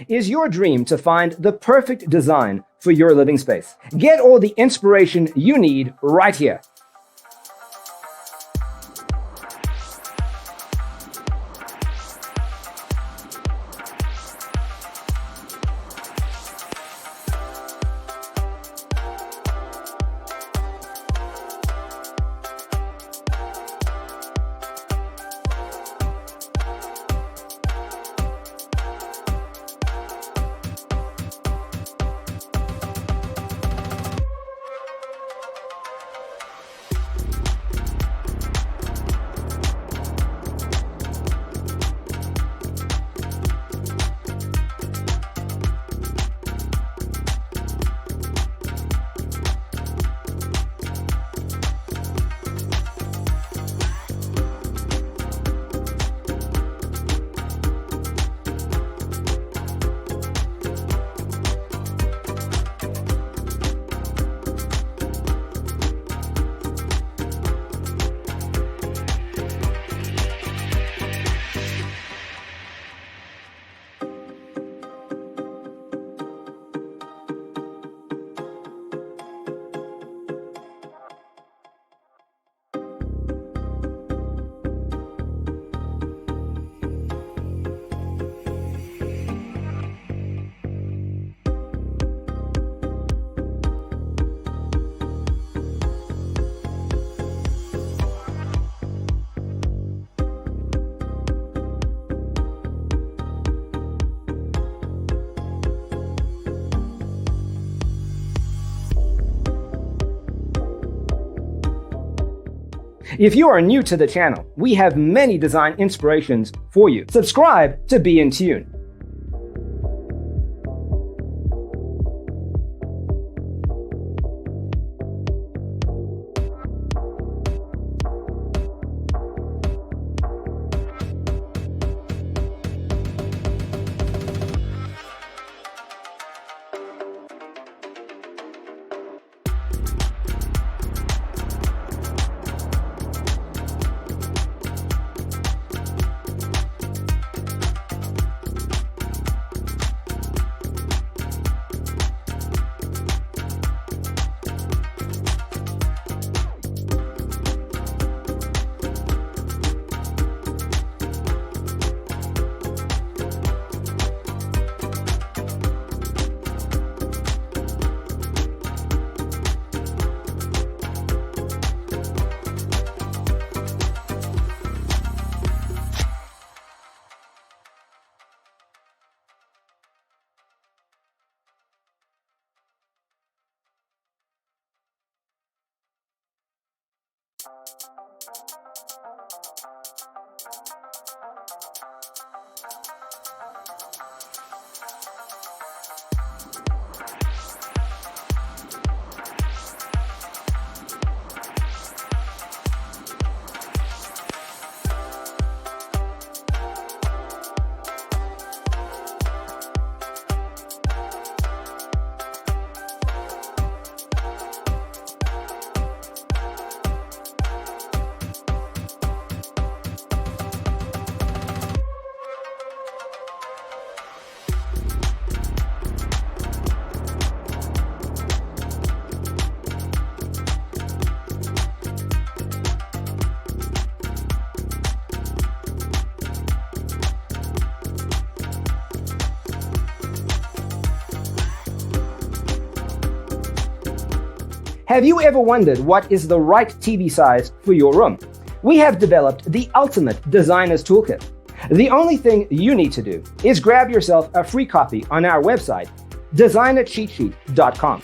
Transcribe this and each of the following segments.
Is your dream to find the perfect design for your living space? Get all the inspiration you need right here. If you are new to the channel, we have many design inspirations for you. Subscribe to be in tune. Have you ever wondered what is the right TV size for your room? We have developed the ultimate designer's toolkit. The only thing you need to do is grab yourself a free copy on our website, designercheatsheet.com.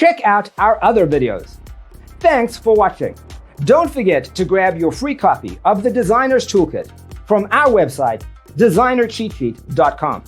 check out our other videos. Thanks for watching. Don't forget to grab your free copy of the Designer's Toolkit from our website, designercheatsheet.com.